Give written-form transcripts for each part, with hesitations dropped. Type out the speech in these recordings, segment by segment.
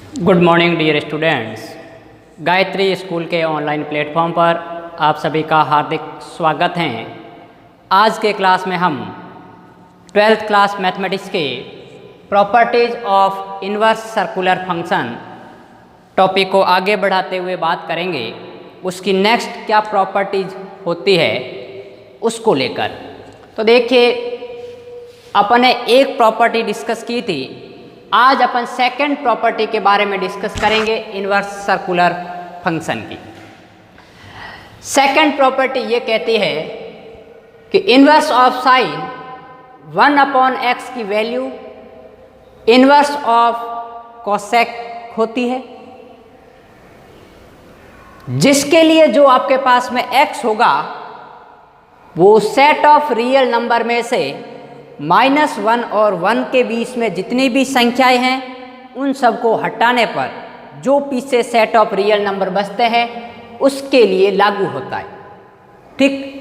Good morning dear students. Gayatri school के online platform पर आप सभी का हार्दिक स्वागत है। आज के क्लास में हम 12th क्लास मैथमेटिक्स के properties of inverse circular function topic को आगे बढ़ाते हुए बात करेंगे। उसकी नेक्स्ट क्या प्रॉपर्टीज होती है उसको लेकर। तो देखिए, अपन ने एक प्रॉपर्टी डिस्कस की थी, आज अपन सेकंड प्रॉपर्टी के बारे में डिस्कस करेंगे इनवर्स सर्कुलर फंक्शन की। सेकंड प्रॉपर्टी ये कहती है कि इनवर्स ऑफ साइन 1/x की वैल्यू इनवर्स ऑफ कोसेक होती है, जिसके लिए जो आपके पास में x होगा वो सेट ऑफ रियल नंबर में से -1 और 1 के बीच में जितनी भी संख्याएं हैं उन सबको हटाने पर जो पीछे सेट ऑफ रियल नंबर बचते हैं उसके लिए लागू होता है। ठीक,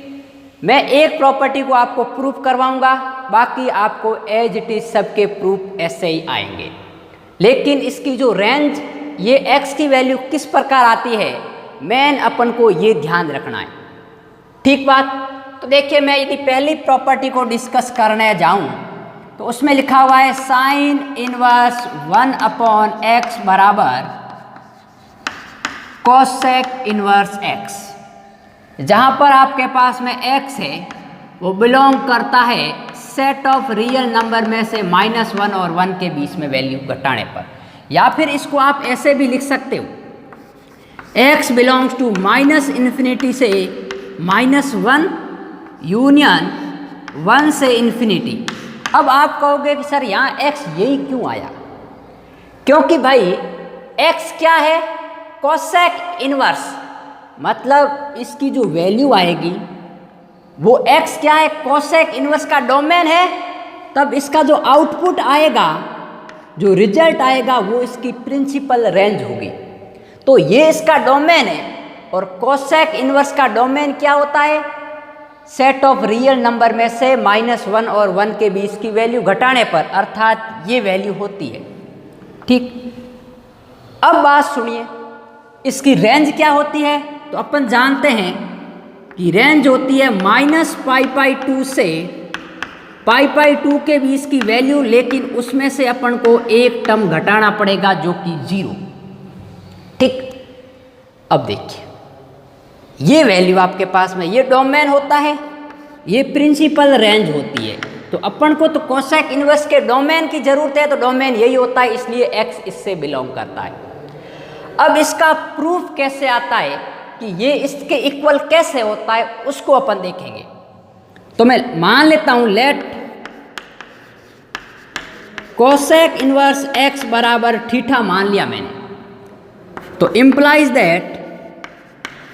मैं एक प्रॉपर्टी को आपको प्रूफ करवाऊंगा, बाकी आपको एज इट इज सबके प्रूफ ऐसे ही आएंगे। लेकिन इसकी जो रेंज, ये x की वैल्यू किस प्रकार आती है, मेन अपन को ये ध्यान रखना है। ठीक बात। तो देखिए, मैं यदि पहली प्रॉपर्टी को डिस्कस करने जाऊं तो उसमें लिखा हुआ है साइन इनवर्स 1/x बराबर कोसेक इनवर्स x। जहां पर आपके पास में x है वो बिलोंग करता है सेट ऑफ रियल नंबर में से -1 और 1 के बीच में वैल्यू घटाने पर। या फिर इसको आप ऐसे भी लिख सकते हो, x बिलोंग्स टू -∞ से -1 यूनियन 1 से इन्फिनिटी। अब आप कहोगे कि सर यहाँ x यही क्यों आया? क्योंकि भाई x क्या है, कोसेक इनवर्स, मतलब इसकी जो वैल्यू आएगी वो x क्या है, कोसेक इनवर्स का डोमेन है। तब इसका जो आउटपुट आएगा, जो रिजल्ट आएगा वो इसकी प्रिंसिपल रेंज होगी। तो ये इसका डोमेन है, और कोसेक इनवर्स का डोमेन क्या होता है, सेट ऑफ रियल नंबर में से -1 और 1 के बीच की वैल्यू घटाने पर, अर्थात ये वैल्यू होती है। ठीक, अब बात सुनिए, इसकी रेंज क्या होती है? तो अपन जानते हैं कि रेंज होती है -π/2 से π/2 के बीच की वैल्यू, लेकिन उसमें से अपन को एक टर्म घटाना पड़ेगा जो कि 0। ठीक, अब देखिए, ये वैल्यू आपके पास में, ये डोमेन होता है, ये प्रिंसिपल रेंज होती है। तो अपन को तो कोसेक इनवर्स के डोमेन की जरूरत है, तो डोमेन यही होता है, इसलिए x इससे बिलोंग करता है। अब इसका प्रूफ कैसे आता है कि ये इसके इक्वल कैसे होता है उसको अपन देखेंगे। तो मैं मान लेता हूं, लेट कोसेक इनवर्स x बराबर थीटा मान लिया मैंने, तो implies that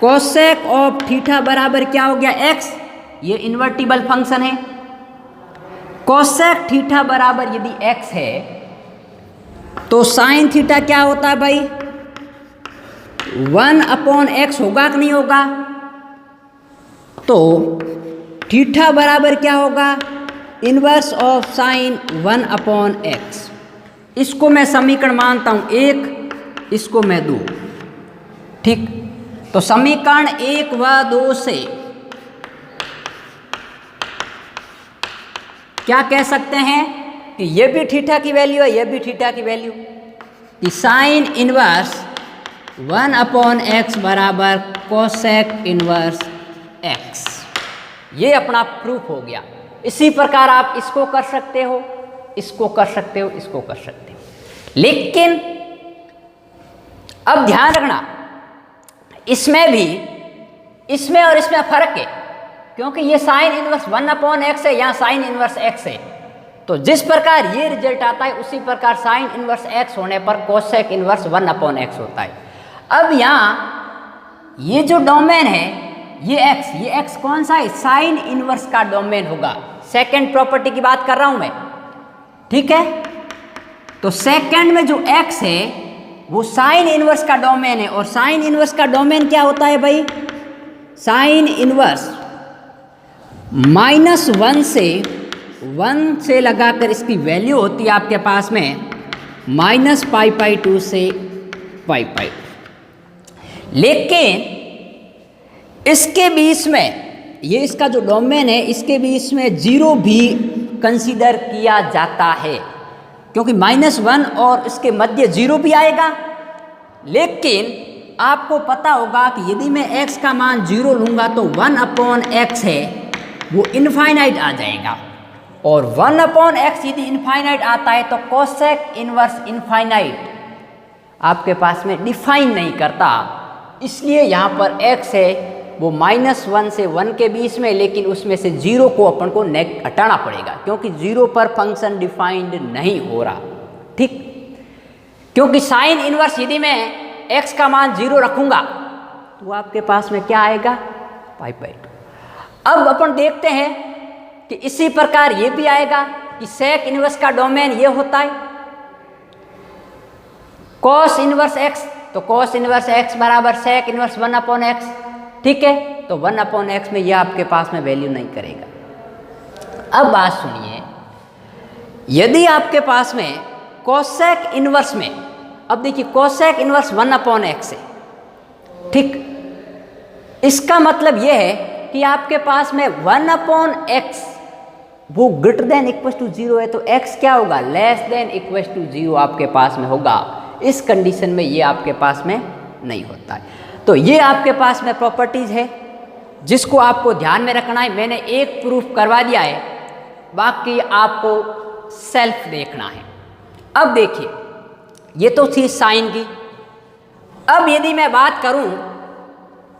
cosec of theta बराबर क्या हो गया, x। ये इन्वर्टिबल फंक्शन है। कोसेक थीटा बराबर यदि x है तो साइन थीटा क्या होता है भाई, 1/x होगा कि नहीं होगा? तो थीटा बराबर क्या होगा, इनवर्स ऑफ साइन 1/x। इसको मैं समीकरण मानता हूं 1, इसको मैं 2। ठीक, तो समीकरण 1 व 2 से क्या कह सकते हैं कि ये भी थीटा की वैल्यू है, ये भी थीटा की वैल्यू, कि साइन इनवर्स 1/x बराबर कोसेक इनवर्स x। ये अपना प्रूफ हो गया। इसी प्रकार आप इसको कर सकते हो, इसको कर सकते हो, इसको कर सकते हो। लेकिन अब ध्यान रखना, इसमें भी, इसमें और इसमें फर्क है, क्योंकि ये साइन इनवर्स 1/x है, यहाँ साइन इनवर्स x है। तो जिस प्रकार ये रिजल्ट आता है उसी प्रकार साइन इनवर्स x होने पर कोसेक इनवर्स 1/x होता है। अब यहाँ ये जो डोमेन है, ये x कौन सा है, साइन इनवर्स का डोमेन होगा। सेकंड प्रॉपर्टी की बात कर रहा हूं मैं। ठीक है, तो सेकंड में जो x है वो साइन इनवर्स का डोमेन है, और साइन इनवर्स का डोमेन क्या होता है भाई, साइन इनवर्स -1 से लगाकर इसकी वैल्यू होती है आपके पास में -π/2 से पाई। लेकिन इसके बीच में, ये इसका जो डोमेन है, इसके बीच में 0 भी कंसीडर किया जाता है, क्योंकि -1 और इसके मध्य 0 भी आएगा। लेकिन आपको पता होगा कि यदि मैं x का मान 0 लूँगा तो 1/x है वो इनफाइनाइट आ जाएगा, और 1/x यदि इनफाइनाइट आता है तो कोसेक इनवर्स इनफाइनाइट आपके पास में डिफाइन नहीं करता। इसलिए यहाँ पर x है वो -1 से 1 के बीच में, लेकिन उसमें से 0 को अपन को हटाना पड़ेगा, क्योंकि 0 पर फंक्शन डिफाइंड नहीं हो रहा। ठीक, क्योंकि साइन इनवर्स यदि मैं x का मान 0 रखूंगा तो आपके पास में क्या आएगा, पाई। अब अपन देखते हैं कि इसी प्रकार ये भी आएगा कि सेक इनवर्स का डोमेन ये होता है कॉस इनवर्स x, तो कॉस इनवर्स x बराबर सेक इनवर्स 1/x। ठीक है, तो 1/x में यह आपके पास में वैल्यू नहीं करेगा। अब बात सुनिए, यदि आपके पास में कोसेक इनवर्स में, अब देखिए कोसेक इनवर्स 1/x है। ठीक, इसका मतलब यह है कि आपके पास में 1/x वो ग्रेटर देन इक्वल टू 0 है, तो x क्या होगा, लेस देन इक्वल टू 0 आपके पास में होगा। इस कंडीशन में ये आपके पास में नहीं होता है। तो ये आपके पास में प्रॉपर्टीज है जिसको आपको ध्यान में रखना है। मैंने एक प्रूफ करवा दिया है, बाकी आपको सेल्फ देखना है। अब देखिए, ये तो थी साइन की। अब यदि मैं बात करूं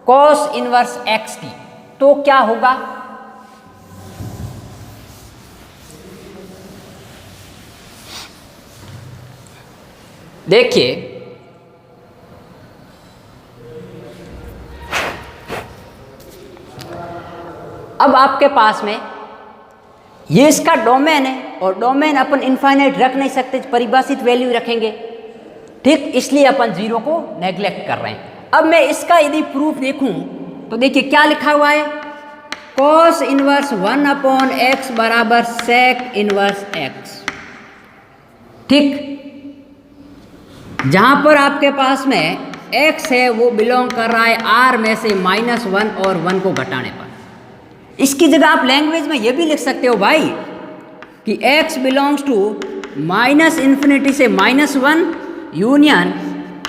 कॉस इनवर्स x की, तो क्या होगा, देखिए अब आपके पास में ये इसका डोमेन है, और डोमेन अपन इनफाइनाइट रख नहीं सकते, परिभाषित वैल्यू रखेंगे। ठीक, इसलिए अपन 0 को नेग्लेक्ट कर रहे हैं। अब मैं इसका यदि प्रूफ देखूं तो देखिए क्या लिखा हुआ है, कॉस इनवर्स 1/x बराबर सेक इनवर्स x। ठीक, जहां पर आपके पास में x है वो बिलोंग कर रहा है r में से -1 और 1 को घटाने पर। इसकी जगह आप लैंग्वेज में ये भी लिख सकते हो भाई कि x बिलोंग्स टू -∞ से -1 यूनियन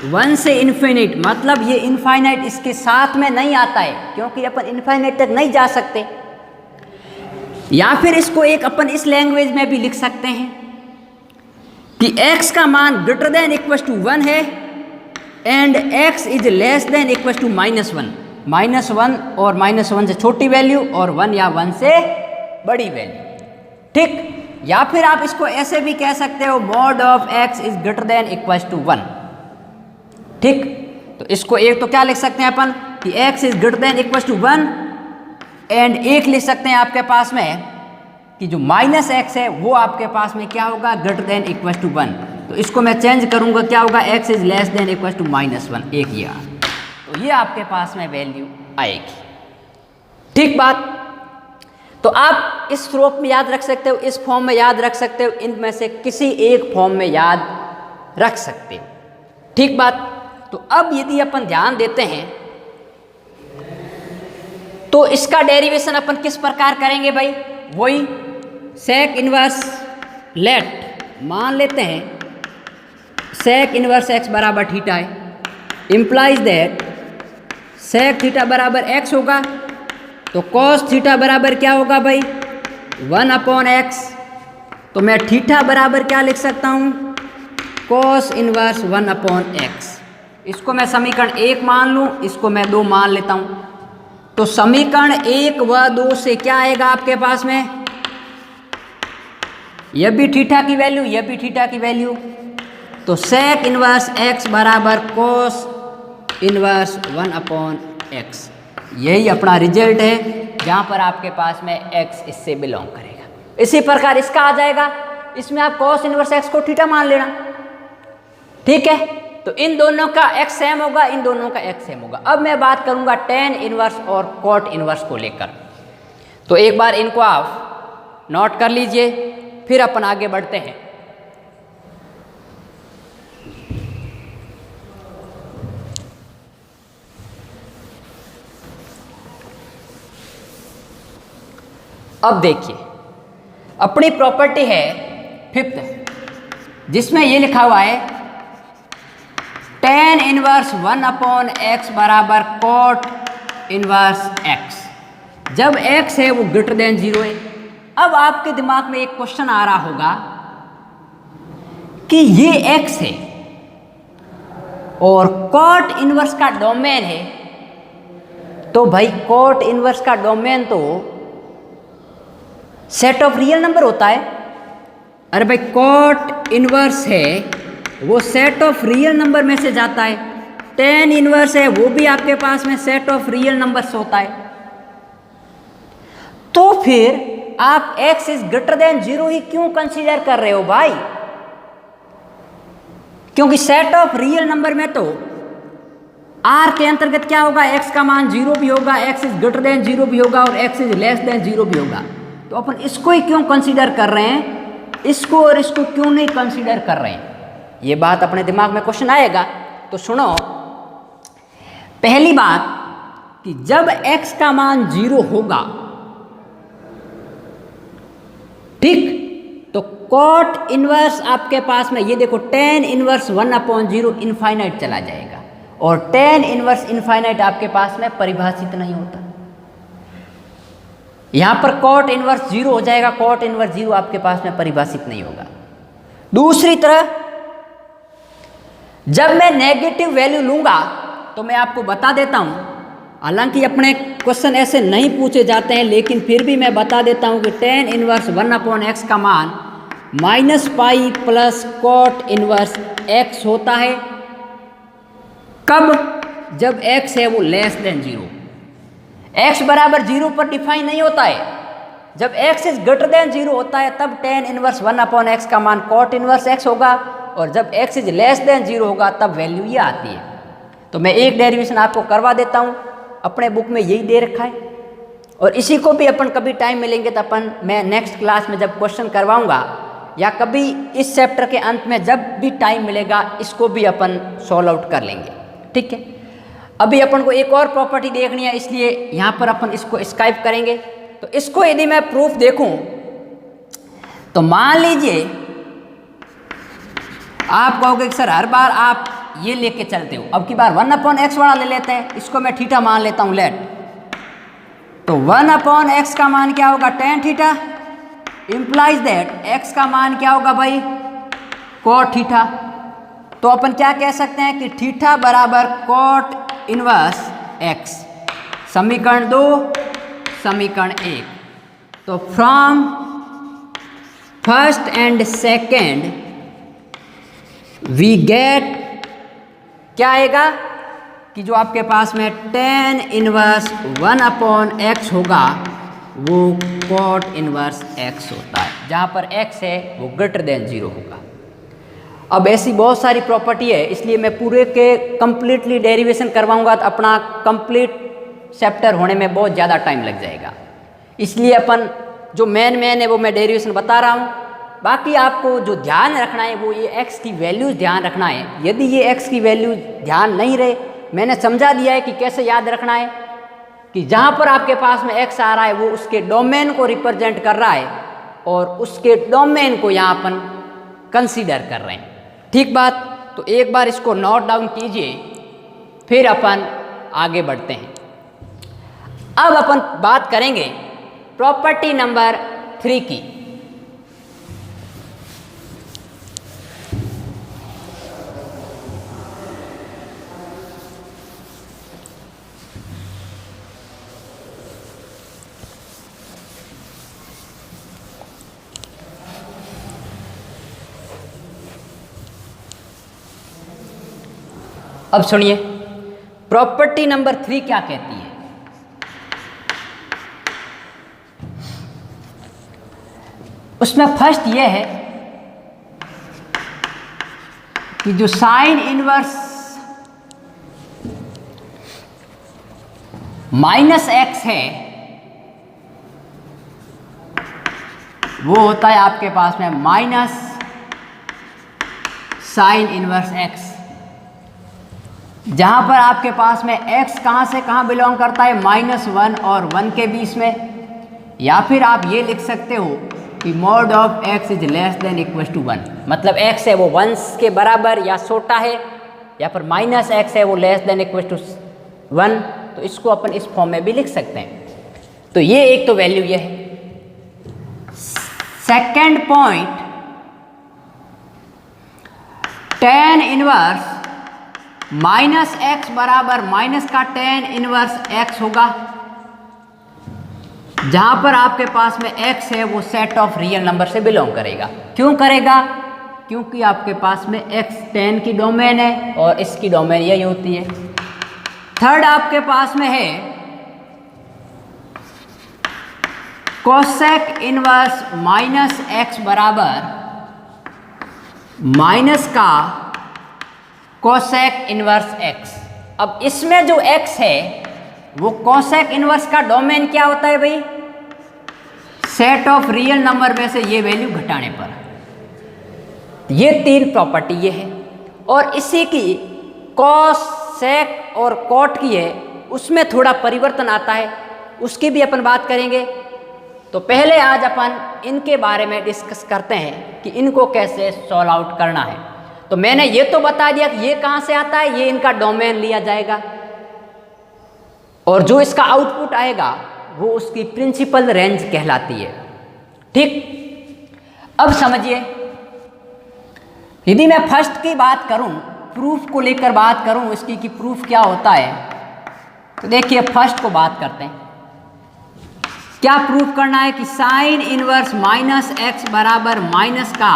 1 से इन्फिनिट, मतलब ये इनफाइनाइट इसके साथ में नहीं आता है, क्योंकि अपन इनफाइनाइट तक नहीं जा सकते। या फिर इसको एक अपन इस लैंग्वेज में भी लिख सकते हैं कि x का मान ग्रेटर देन इक्वल टू 1 है and x is less than equal to -1। -1 और -1 से छोटी वैल्यू और 1 या 1 से बड़ी वैल्यू। ठीक, या फिर आप इसको ऐसे भी कह सकते हो mod of x is greater than equal to 1। ठीक, तो इसको एक तो क्या लिख सकते हैं अपन कि x is greater than equal to 1, and एक लिख सकते हैं आपके पास में कि जो -x है वो आपके पास में क्या होगा, ग्रेटर देन इक्वल टू 1। तो इसको मैं चेंज करूंगा, क्या होगा, x is less than equal to -1, एक ये। तो ये आपके पास में वैल्यू आएगी। ठीक बात, तो आप इस रूप में याद रख सकते हो, इस फॉर्म में याद रख सकते हो, इनमें से किसी एक फॉर्म में याद रख सकते हो। ठीक बात, तो अब यदि अपन ध्यान देते हैं तो इसका डेरिवेशन अपन किस प्रकार करेंगे भाई, वही सेक इनवर्स, लेट मान लेते हैं सेक इनवर्स x बराबर थीटा है, इम्प्लाइज दैट सेक थीटा बराबर x होगा, तो कॉस थीटा बराबर क्या होगा भाई, 1/x। तो मैं थीटा बराबर क्या लिख सकता हूँ, कॉस इनवर्स 1/x। इसको मैं समीकरण 1 मान लूँ, इसको मैं 2 मान लेता हूँ। तो समीकरण 1 व 2 से क्या आएगा आपके पास में, यह भी थीटा की वैल्यू, यह भी थीटा की वैल्यू। तो सेक इनवर्स x बराबर कॉस इनवर्स 1/x। यही अपना रिजल्ट है, जहाँ पर आपके पास में x इससे बिलोंग करेगा। इसी प्रकार इसका आ जाएगा, इसमें आप कॉस इनवर्स x को थीटा मान लेना। ठीक है, तो इन दोनों का x सेम होगा, इन दोनों का x सेम होगा। अब मैं बात करूंगा टेन इनवर्स और कॉट इनवर्स को लेकर। तो एक बार इनको आप नोट कर लीजिए, फिर अपन आगे बढ़ते हैं। अब देखिए, अपनी प्रॉपर्टी है फिफ्थ, जिसमें ये लिखा हुआ है tan इनवर्स 1/x बराबर cot इनवर्स x। जब x है वो ग्रेटर देन 0 है। अब आपके दिमाग में एक क्वेश्चन आ रहा होगा कि ये x है और cot इनवर्स का डोमेन है, तो भाई cot इनवर्स का डोमेन तो सेट ऑफ रियल नंबर होता है। अरे भाई cot इनवर्स है वो सेट ऑफ रियल नंबर में से जाता है, tan इनवर्स है वो भी आपके पास में सेट ऑफ रियल नंबर्स होता है। तो फिर आप x इज ग्रेटर देन 0 ही क्यों कंसीडर कर रहे हो भाई? क्योंकि सेट ऑफ रियल नंबर में तो r के अंतर्गत क्या होगा, x का मान 0 भी होगा, x इज ग्रेटर देन 0 भी होगा और x इज लेस देन 0 भी होगा। तो अपन इसको ही क्यों कंसीडर कर रहे हैं, इसको और इसको क्यों नहीं कंसीडर कर रहे हैं? ये बात अपने दिमाग में क्वेश्चन आएगा। तो सुनो, पहली बात कि जब x का मान 0 होगा, ठीक, तो cot इनवर्स आपके पास में ये देखो tan इनवर्स 1/0 इनफाइनाइट चला जाएगा और tan इनवर्स इनफाइनाइट आपके पास में परिभाषित नहीं होता। यहां पर cot इनवर्स 0 हो जाएगा, cot इनवर्स 0 आपके पास में परिभाषित नहीं होगा। दूसरी तरह जब मैं नेगेटिव वैल्यू लूंगा तो मैं आपको बता देता हूं, हालांकि अपने क्वेश्चन ऐसे नहीं पूछे जाते हैं लेकिन फिर भी मैं बता देता हूं कि tan इनवर्स 1/x का मान -pi plus cot inverse x होता है। कब? जब x है वो लेस देन 0। x बराबर 0 पर डिफाइन नहीं होता है। जब x इज ग्रेटर देन 0 होता है तब tan इनवर्स 1/x का मान cot इनवर्स x होगा और जब x इज लेस देन 0 होगा तब वैल्यू ये आती है। तो मैं एक डेरिवेशन आपको करवा देता हूँ, अपने बुक में यही दे रखा है और इसी को भी अपन कभी टाइम मिलेंगे तो अपन मैं नेक्स्ट क्लास में जब क्वेश्चन करवाऊंगा या कभी इस चैप्टर के अंत में जब भी टाइम मिलेगा इसको भी अपन सॉल्व आउट कर लेंगे, ठीक है। अभी अपन को एक और प्रॉपर्टी देखनी है, इसलिए यहाँ पर अपन इसको स्काइप करेंगे। तो इसको यदि मैं प्रूफ देखूं तो मान लीजिए आप कहोगे कि सर हर बार आप ये लेके चलते हो, अब की बार 1/x वाला ले लेते हैं, इसको मैं थीटा मान लेता हूं लेट। तो 1/x का मान क्या होगा, tan theta, implies that x का मान क्या होगा भाई, cot थीटा। तो अपन क्या कह सकते हैं कि थीटा बराबर cot इनवर्स x। समीकरण 2, समीकरण 1। तो from first and second we get क्या आएगा कि जो आपके पास में tan इनवर्स 1/x होगा वो cot इनवर्स x होता है, जहाँ पर x है वो ग्रेटर देन 0 होगा। अब ऐसी बहुत सारी प्रॉपर्टी है, इसलिए मैं पूरे के कंप्लीटली डेरिवेशन करवाऊंगा तो अपना कंप्लीट चैप्टर होने में बहुत ज़्यादा टाइम लग जाएगा। इसलिए अपन जो मेन है वो मैं डेरिवेशन बता रहा हूँ। बाकी आपको जो ध्यान रखना है वो ये x की वैल्यूज़ ध्यान रखना है। यदि ये x की वैल्यूज ध्यान नहीं रहे, मैंने समझा दिया है कि कैसे याद रखना है कि जहाँ पर आपके पास में x आ रहा है वो उसके डोमेन को रिप्रेजेंट कर रहा है और उसके डोमेन को यहाँ अपन कंसीडर कर रहे हैं, ठीक बात। तो एक बार इसको नोट डाउन कीजिए, फिर अपन आगे बढ़ते हैं। अब अपन बात करेंगे प्रॉपर्टी नंबर 3 की। अब सुनिए प्रॉपर्टी नंबर 3 क्या कहती है। उसमें फर्स्ट ये है कि जो साइन इनवर्स -x है वो होता है आपके पास में माइनस साइन इनवर्स x, जहां पर आपके पास में x कहां से कहां बिलोंग करता है, -1 और 1 के बीच में। या फिर आप ये लिख सकते हो कि mod of x is less than equal to 1, मतलब x है वो 1 के बराबर या छोटा है, या फिर माइनस x है वो लेस देन इक्वल टू 1, तो इसको अपन इस फॉर्म में भी लिख सकते हैं। तो ये एक तो वैल्यू ये है। Second point, tan inverse minus x बराबर माइनस का tan इनवर्स x होगा, जहां पर आपके पास में x है वो सेट ऑफ रियल नंबर से बिलोंग करेगा। क्यों करेगा? क्योंकि आपके पास में x tan की डोमेन है और इसकी डोमेन यही होती है। थर्ड आपके पास में है कोसेक इनवर्स माइनस एक्स बराबर माइनस का कोसेक इनवर्स x। अब इसमें जो x है वो कोसेक इनवर्स का डोमेन क्या होता है भाई? सेट ऑफ रियल नंबर में से ये वैल्यू घटाने पर। ये तीन प्रॉपर्टी ये है, और इसी की कॉस, सेक और कॉट की है, उसमें थोड़ा परिवर्तन आता है, उसकी भी अपन बात करेंगे। तो पहले आज अपन इनके बारे में डिस्कस करते हैं कि इनको कैसे सॉल्व आउट करना है। तो मैंने ये तो बता दिया कि ये कहाँ से आता है, ये इनका डोमेन लिया जाएगा और जो इसका आउटपुट आएगा वो उसकी प्रिंसिपल रेंज कहलाती है। ठीक, अब समझिए, यदि मैं फर्स्ट की बात करूं, प्रूफ को लेकर बात करूं इसकी कि प्रूफ क्या होता है, तो देखिए फर्स्ट को बात करते हैं। क्या प्रूफ करना है कि साइन इनवर्स माइनस एक्स बराबर माइनस का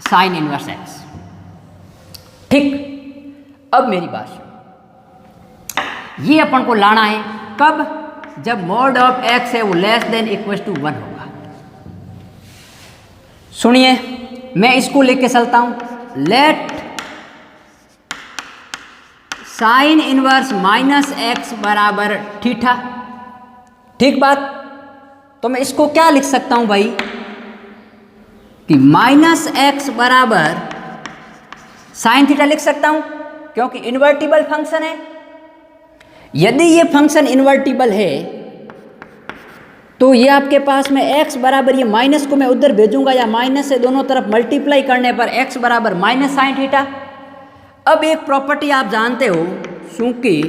साइन इनवर्स एक्स। ठीक, अब मेरी बात सुनो, ये अपन को लाना है कब? जब मॉड ऑफ x है वो लेस देन इक्वल टू 1 होगा। सुनिए, मैं इसको लेके चलता हूं, late sign inverse minus x बराबर थीटा। ठीक बात, तो मैं इसको क्या लिख सकता हूं भाई कि माइनस एक्स बराबर साइन थीटा लिख सकता हूं, क्योंकि इन्वर्टिबल फंक्शन है। यदि ये फंक्शन इन्वर्टिबल है तो ये आपके पास में x बराबर, ये माइनस को मैं उधर भेजूंगा या माइनस से दोनों तरफ मल्टीप्लाई करने पर x बराबर माइनस साइन थीटा। अब एक प्रॉपर्टी आप जानते हो चूंकि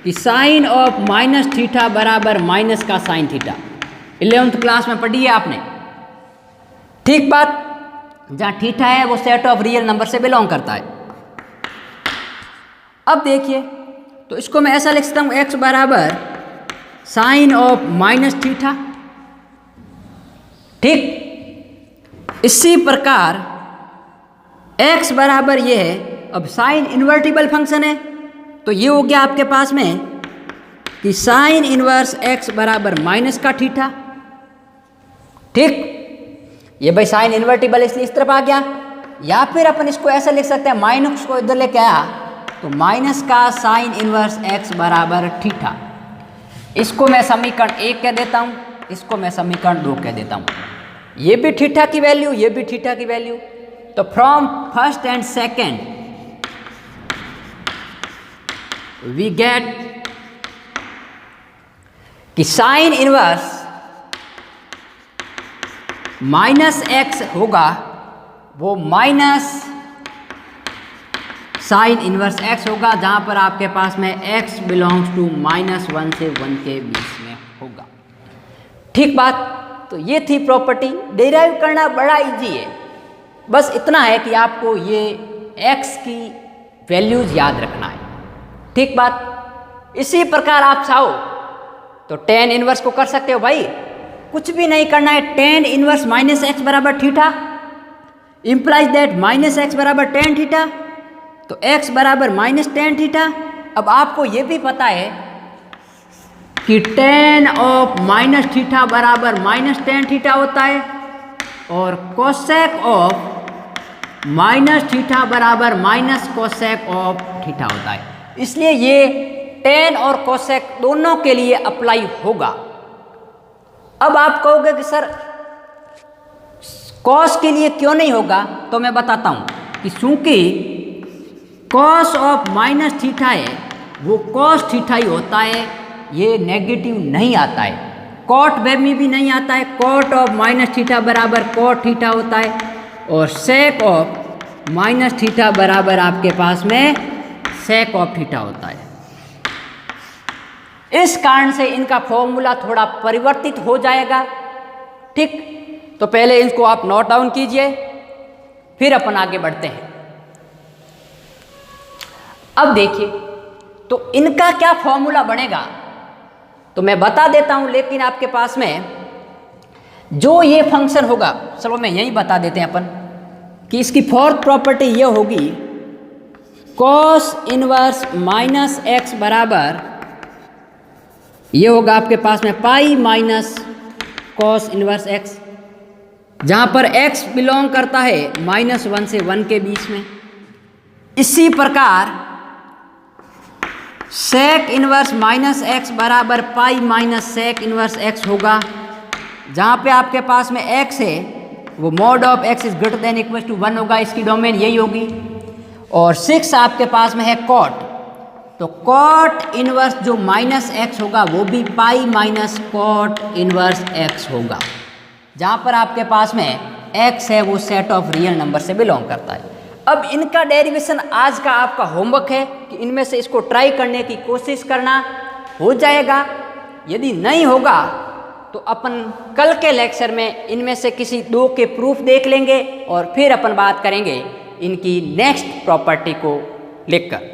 कि साइन ऑफ माइनस थीटा बराबर माइनस का साइन थीटा, 11th क्लास में पढ़ी है आपने। ठीक बात, जहाँ थीटा है वो सेट ऑफ रियल नंबर से बिलोंग करता है। अब देखिए, तो इसको मैं ऐसा लिख सकता हूँ x बराबर साइन ऑफ माइनस थीटा। ठीक, इसी प्रकार x बराबर ये है, अब साइन इन्वर्टिबल फंक्शन है तो ये हो गया आपके पास में कि साइन इनवर्स x बराबर माइनस का थीटा। ठीक, ये भाई साइन इन्वर्टिबल इसलिए इस तरफ आ गया, या फिर अपन इसको ऐसा लिख सकते हैं, माइनस को इधर लेके आया तो माइनस का साइन इनवर्स x बराबर थीटा। इसको मैं समीकरण 1 कह देता हूँ, इसको मैं समीकरण 2 कह देता हूँ। ये भी थीटा की वैल्यू, ये भी थीटा की वैल्यू। तो from first and second we get कि साइन इनवर्स माइनस एक्स होगा वो माइनस साइन इनवर्स x होगा, जहां पर आपके पास में x बिलोंग्स टू -1 से 1 के बीच में होगा। ठीक बात, तो ये थी प्रॉपर्टी। डिराइव करना बड़ा इजी है, बस इतना है कि आपको ये x की वैल्यूज याद रखना है। ठीक बात, इसी प्रकार आप चाहो तो tan इनवर्स को कर सकते हो भाई, कुछ भी नहीं करना है। tan इनवर्स माइनस एक्स बराबर theta implies that minus x बराबर tan थीटा, तो x बराबर माइनस tan थीटा। अब आपको ये भी पता है कि tan ऑफ माइनस थीटा बराबर माइनस tan थीटा होता है, और कोसेक ऑफ माइनस थीटा बराबर माइनस कोसेक ऑफ थीटा होता है। इसलिए ये tan और कोसेक दोनों के लिए अप्लाई होगा। अब आप कहोगे कि सर कॉस के लिए क्यों नहीं होगा, तो मैं बताता हूं कि चूंकि कॉस ऑफ माइनस थीटा है वो कॉस थीटा ही होता है, ये नेगेटिव नहीं आता है। कॉट में भी नहीं आता है, कॉट ऑफ माइनस थीटा बराबर कॉट थीटा होता है, और सेक ऑफ माइनस थीटा बराबर आपके पास में सेक ऑफ थीटा होता है। इस कारण से इनका फॉर्मूला थोड़ा परिवर्तित हो जाएगा। ठीक, तो पहले इसको आप नोट डाउन कीजिए, फिर अपन आगे बढ़ते हैं। अब देखिए, तो इनका क्या फॉर्मूला बनेगा तो मैं बता देता हूं, लेकिन आपके पास में जो ये फंक्शन होगा, चलो मैं यही बता देते हैं अपन कि इसकी फोर्थ प्रॉपर्टी ये होगी, कॉस इनवर्स माइनस एक्स बराबर ये होगा आपके पास में pi minus cos inverse x, जहां पर x बिलोंग करता है -1 से 1 के बीच में। इसी प्रकार सेक इनवर्स माइनस एक्स बराबर pi minus sec inverse x होगा, जहाँ पे आपके पास में x है वो mod of x is greater than equal to 1 होगा, इसकी डोमेन यही होगी। और 6 आपके पास में है कॉट, तो कॉट इनवर्स जो माइनस एक्स होगा वो भी pi minus cot inverse x होगा, जहाँ पर आपके पास में x है वो सेट ऑफ रियल नंबर से बिलोंग करता है। अब इनका डेरिवेशन आज का आपका होमवर्क है कि इनमें से इसको ट्राई करने की कोशिश करना, हो जाएगा। यदि नहीं होगा तो अपन कल के लेक्चर में इनमें से किसी 2 के प्रूफ देख लेंगे और फिर अपन बात करेंगे इनकी नेक्स्ट प्रॉपर्टी को लेकर।